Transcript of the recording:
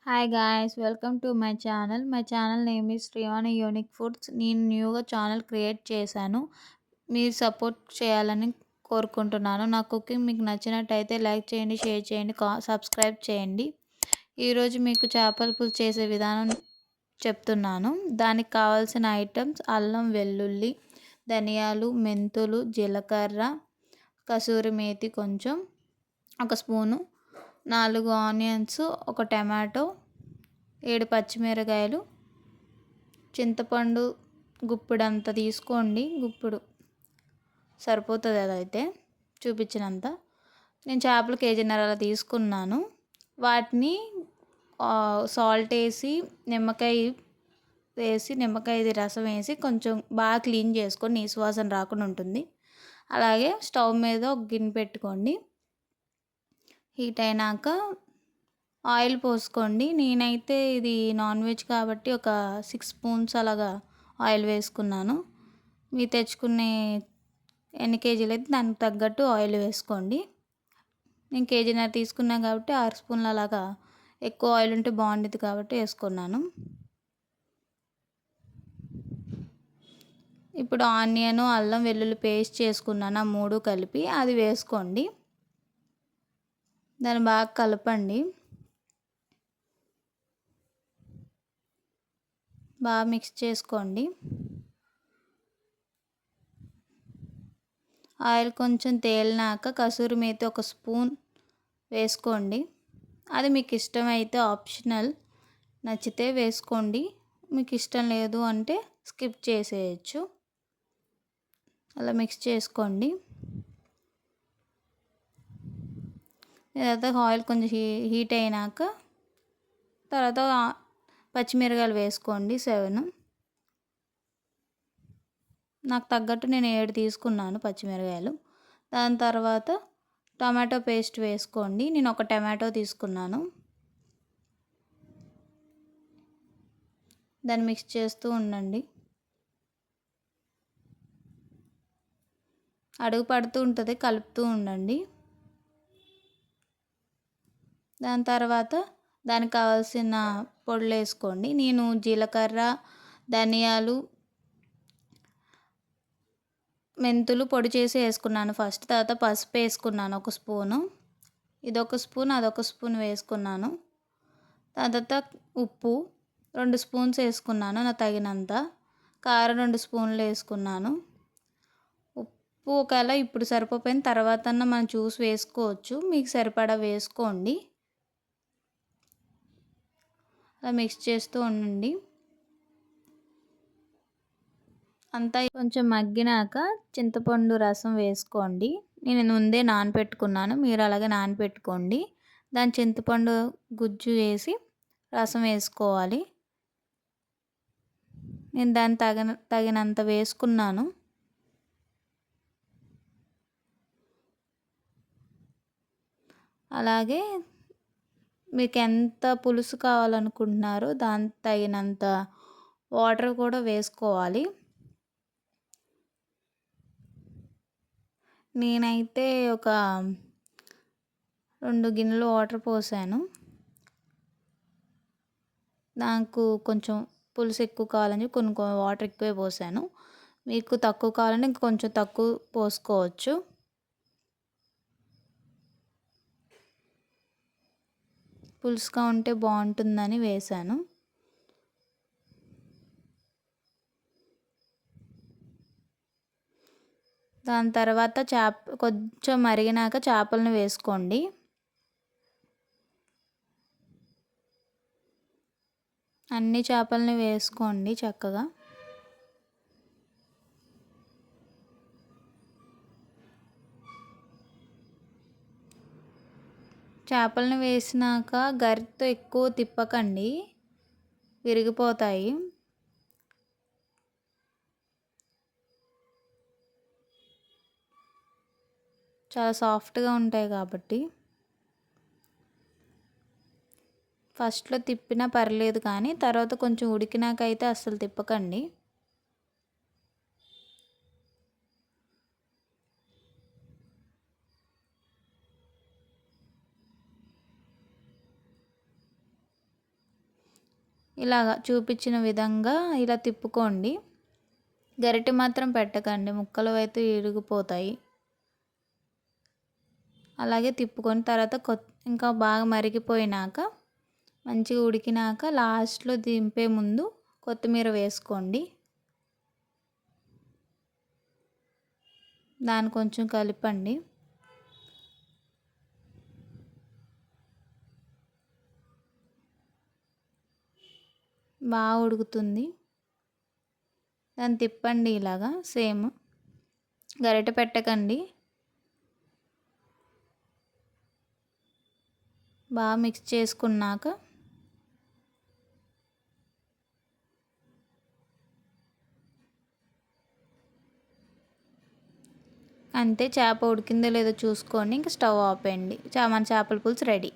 Hi guys, welcome to my channel. My channel name is Srivani unique foods. నేను న్యూగా channel create చేశాను. మీరు support చేయాలని కోరుకుంటున్నాను. నా కుకింగ్ మీకు నచ్చినట్టయితే లైక్ చేయండి, షేర్ చేయండి, సబ్స్క్రైబ్ చేయండి. ఈరోజు మీకు చేపల పులుసు చేసే విధానం చెప్తున్నాను. దానికి కావాల్సిన ఐటమ్స్: అల్లం, వెల్లుల్లి, ధనియాలు, మెంతులు, జీలకర్ర, కసూరి మేతి కొంచెం, ఒక స్పూను, 4 ఆనియన్స్, ఒక టమాటో, 7 పచ్చిమిరకాయలు, చింతపండు గుప్పెడంత తీసుకోండి. గుప్పుడు సరిపోతుంది, అదైతే చూపించినంత. నేను చేపలు కేజీన్నర అలా తీసుకున్నాను. వాటిని సాల్ట్ వేసి, నిమ్మకాయ రసం వేసి కొంచెం బాగా క్లీన్ చేసుకొని నీసు వాసన రాకుండా ఉంటుంది. అలాగే స్టవ్ మీద ఒక గిన్నె పెట్టుకోండి. హీట్ అయినాక ఆయిల్ పోసుకోండి. నేనైతే ఇది నాన్ వెజ్ కాబట్టి ఒక 6 స్పూన్స్ అలాగా ఆయిల్ వేసుకున్నాను. మీరు తెచ్చుకునే ఎన్ని కేజీలు అయితే దానికి తగ్గట్టు ఆయిల్ వేసుకోండి. నేను కేజీన్నర తీసుకున్నాను కాబట్టి 6 స్పూన్లు అలాగా, ఎక్కువ ఆయిల్ ఉంటే బాగుండేది కాబట్టి వేసుకున్నాను. ఇప్పుడు ఆనియన్, అల్లం, వెల్లుల్లి పేస్ట్ చేసుకున్నాను, ఆ 3 కలిపి అది వేసుకోండి. దాన్ని బాగా కలపండి. బాగా మిక్స్ చేసుకోండి. ఆయిల్ కొంచెం తేలినాక కసూరి మేతి ఒక స్పూన్ వేసుకోండి. అది మీకు ఇష్టమైతే ఆప్షనల్, నచ్చితే వేసుకోండి. మీకు ఇష్టం లేదు అంటే స్కిప్ చేసేయచ్చు. అలా మిక్స్ చేసుకోండి. తర్వాత ఆయిల్ కొంచెం హీట్ అయినాక తర్వాత పచ్చిమిరకాయలు వేసుకోండి, 7. నాకు తగ్గట్టు నేను 7 తీసుకున్నాను పచ్చిమిరకాయలు. దాని తర్వాత టమాటో పేస్ట్ వేసుకోండి. నేను ఒక టమాటో తీసుకున్నాను. దాన్ని మిక్స్ చేస్తూ ఉండండి. అడుగు పడుతూ ఉంటుంది, కలుపుతూ ఉండండి. దాని తర్వాత దానికి కావాల్సిన పొడులు వేసుకోండి. నేను జీలకర్ర, ధనియాలు, మెంతులు పొడి చేసి వేసుకున్నాను ఫస్ట్. తర్వాత పసుపు వేసుకున్నాను 1 స్పూను. ఇదొక స్పూన్, అదొక స్పూన్ వేసుకున్నాను. తర్వాత ఉప్పు 2 స్పూన్స్ వేసుకున్నాను, నా తగినంత. కారం 2 స్పూన్లు వేసుకున్నాను. ఉప్పు ఒకవేళ ఇప్పుడు సరిపోయిన తర్వాత మనం చూసి వేసుకోవచ్చు, మీకు సరిపడా వేసుకోండి. అలా మిక్స్ చేస్తూ ఉండండి. అంతా కొంచెం మగ్గినాక చింతపండు రసం వేసుకోండి. నేను ముందే నానబెట్టుకున్నాను, మీరు అలాగే నానబెట్టుకోండి. దాని చింతపండు గుజ్జు వేసి రసం వేసుకోవాలి. నేను దాని తగినంత వేసుకున్నాను. అలాగే మీకు ఎంత పులుసు కావాలనుకుంటున్నారో దానికి తగినంత వాటర్ కూడా వేసుకోవాలి. నేనైతే ఒక 2 గిన్నెలు వాటర్ పోసాను. నాకు కొంచెం పులుసు ఎక్కువ కావాలని కొన్ని వాటర్ ఎక్కువే పోసాను. మీకు తక్కువ కావాలంటే ఇంక కొంచెం తక్కువ పోసుకోవచ్చు. పులుసుగా ఉంటే బాగుంటుందని వేసాను. దాని తర్వాత కొంచెం మరిగినాక చేపలను వేసుకోండి. అన్ని చేపలని వేసుకోండి చక్కగా. చేపలను వేసినాక గరిటెతో ఎక్కువ తిప్పకండి, విరిగిపోతాయి. చాలా సాఫ్ట్గా ఉంటాయి కాబట్టి ఫస్ట్లో తిప్పినా పర్లేదు, కానీ తర్వాత కొంచెం ఉడికినాక అయితే అస్సలు తిప్పకండి. ఇలాగ చూపించిన విధంగా ఇలా తిప్పుకోండి. గరిటె మాత్రం పెట్టకండి, ముక్కలు అయితే ఇరిగిపోతాయి. అలాగే తిప్పుకొని తర్వాత ఇంకా బాగా మరిగిపోయినాక మంచిగా ఉడికినాక లాస్ట్లో దింపే ముందు కొత్తిమీర వేసుకోండి. దాన్ని కొంచెం కలపండి. బాగా ఉడుకుతుంది. దాన్ని తిప్పండి ఇలాగా సేమ్. గరిటె పెట్టకండి. బాగా మిక్స్ చేసుకున్నాక అంతే, చేప ఉడికిందో లేదో చూసుకొని ఇంక స్టవ్ ఆపేయండి. మన చేపల పులుసు రెడీ.